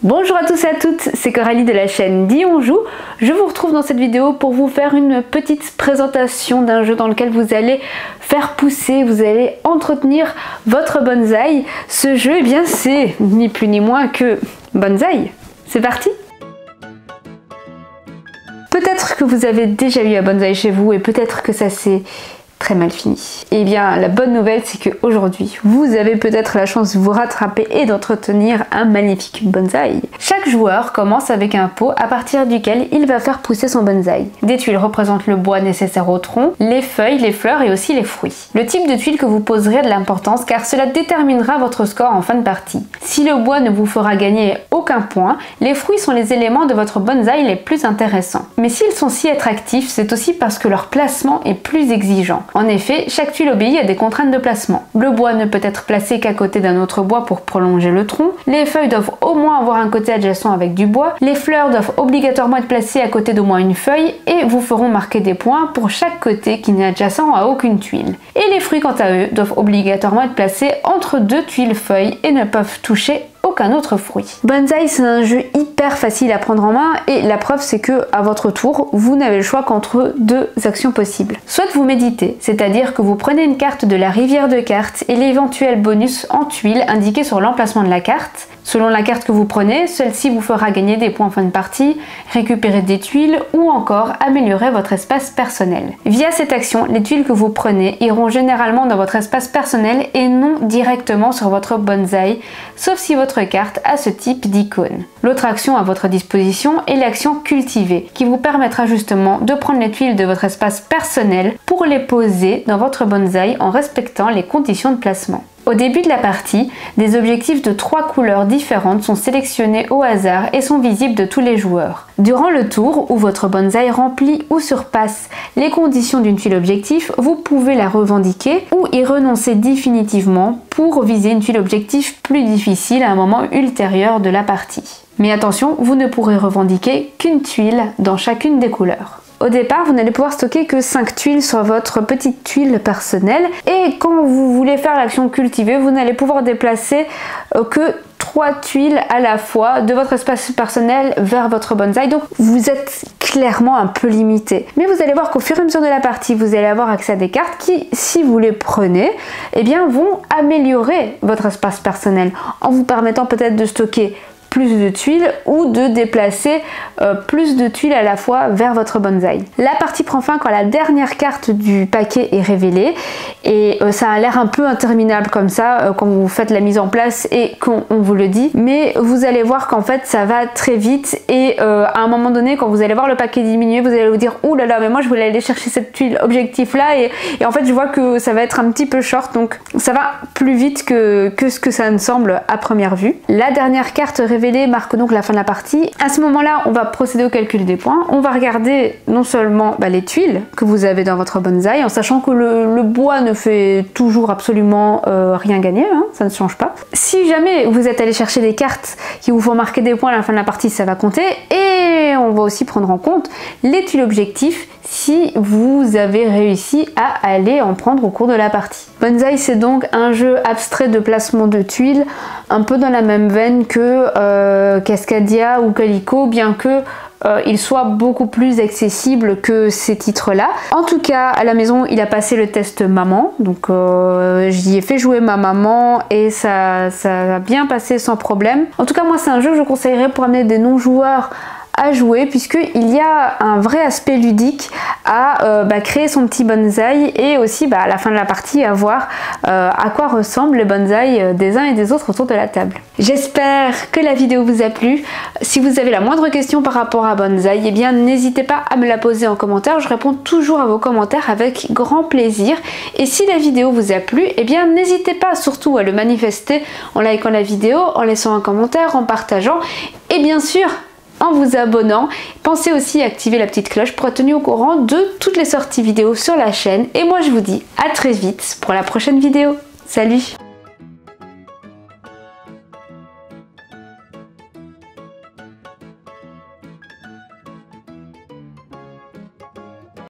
Bonjour à tous et à toutes, c'est Coralie de la chaîne Dis on joue. Je vous retrouve dans cette vidéo pour vous faire une petite présentation d'un jeu dans lequel vous allez faire pousser, vous allez entretenir votre bonsaï. Ce jeu, eh bien, c'est ni plus ni moins que bonsaï. C'est parti! Peut-être que vous avez déjà eu un bonsaï chez vous et peut-être que ça s'est très mal fini. Eh bien, la bonne nouvelle, c'est qu'aujourd'hui, vous avez peut-être la chance de vous rattraper et d'entretenir un magnifique bonsaï. Chaque joueur commence avec un pot à partir duquel il va faire pousser son bonsaï. Des tuiles représentent le bois nécessaire au tronc, les feuilles, les fleurs et aussi les fruits. Le type de tuile que vous poserez a de l'importance car cela déterminera votre score en fin de partie. Si le bois ne vous fera gagner aucun point, les fruits sont les éléments de votre bonsaï les plus intéressants. Mais s'ils sont si attractifs, c'est aussi parce que leur placement est plus exigeant. En effet, chaque tuile obéit à des contraintes de placement. Le bois ne peut être placé qu'à côté d'un autre bois pour prolonger le tronc, les feuilles doivent au moins avoir un côté adjacent avec du bois, les fleurs doivent obligatoirement être placées à côté d'au moins une feuille et vous feront marquer des points pour chaque côté qui n'est adjacent à aucune tuile. Et les fruits quant à eux doivent obligatoirement être placés entre deux tuiles feuilles et ne peuvent toucher aucun autre fruit. Bonsaï, c'est un jeu hyper facile à prendre en main et la preuve c'est que à votre tour, vous n'avez le choix qu'entre deux actions possibles. Soit vous méditez, c'est-à-dire que vous prenez une carte de la rivière de cartes et l'éventuel bonus en tuiles indiqué sur l'emplacement de la carte. Selon la carte que vous prenez, celle-ci vous fera gagner des points en fin de partie, récupérer des tuiles ou encore améliorer votre espace personnel. Via cette action, les tuiles que vous prenez iront généralement dans votre espace personnel et non directement sur votre bonsaï, sauf si votre carte a ce type d'icône. L'autre action à votre disposition est l'action cultiver, qui vous permettra justement de prendre les tuiles de votre espace personnel pour les poser dans votre bonsaï en respectant les conditions de placement. Au début de la partie, des objectifs de 3 couleurs différentes sont sélectionnés au hasard et sont visibles de tous les joueurs. Durant le tour où votre bonsaï remplit ou surpasse les conditions d'une tuile objectif, vous pouvez la revendiquer ou y renoncer définitivement pour viser une tuile objectif plus difficile à un moment ultérieur de la partie. Mais attention, vous ne pourrez revendiquer qu'une tuile dans chacune des couleurs. Au départ, vous n'allez pouvoir stocker que 5 tuiles sur votre petite tuile personnelle et quand vous voulez faire l'action cultiver, vous n'allez pouvoir déplacer que 3 tuiles à la fois de votre espace personnel vers votre bonsaï. Donc vous êtes clairement un peu limité. Mais vous allez voir qu'au fur et à mesure de la partie, vous allez avoir accès à des cartes qui, si vous les prenez, eh bien, vont améliorer votre espace personnel en vous permettant peut-être de stocker plus de tuiles ou de déplacer plus de tuiles à la fois vers votre bonsaï. La partie prend fin quand la dernière carte du paquet est révélée et ça a l'air un peu interminable comme ça quand vous faites la mise en place et qu'on vous le dit, mais vous allez voir qu'en fait ça va très vite et à un moment donné quand vous allez voir le paquet diminuer, vous allez vous dire ouh là là, mais moi je voulais aller chercher cette tuile objectif là et en fait je vois que ça va être un petit peu short, donc ça va plus vite que ce que ça ne semble à première vue. La dernière carte révélée marque donc la fin de la partie. À ce moment-là, on va procéder au calcul des points. On va regarder non seulement les tuiles que vous avez dans votre bonsaï, en sachant que le bois ne fait toujours absolument rien gagner, hein, ça ne change pas. Si jamais vous êtes allé chercher des cartes qui vous font marquer des points à la fin de la partie, ça va compter. Et on va aussi prendre en compte les tuiles objectifs si vous avez réussi à aller en prendre au cours de la partie. Bonsaï, c'est donc un jeu abstrait de placement de tuiles, un peu dans la même veine que Cascadia ou Calico, bien que il soit beaucoup plus accessible que ces titres-là. En tout cas, à la maison, il a passé le test maman, donc j'y ai fait jouer ma maman et ça a bien passé sans problème. En tout cas, moi, c'est un jeu que je conseillerais pour amener des non-joueurs à jouer puisqu'il y a un vrai aspect ludique à créer son petit bonsaï et aussi à la fin de la partie à voir à quoi ressemblent les bonsaïs des uns et des autres autour de la table. J'espère que la vidéo vous a plu. Si vous avez la moindre question par rapport à bonsaï, eh bien n'hésitez pas à me la poser en commentaire. Je réponds toujours à vos commentaires avec grand plaisir. Et si la vidéo vous a plu, eh bien n'hésitez pas surtout à le manifester en likant la vidéo, en laissant un commentaire, en partageant et bien sûr en vous abonnant. Pensez aussi à activer la petite cloche pour être tenu au courant de toutes les sorties vidéo sur la chaîne. Et moi je vous dis à très vite pour la prochaine vidéo. Salut!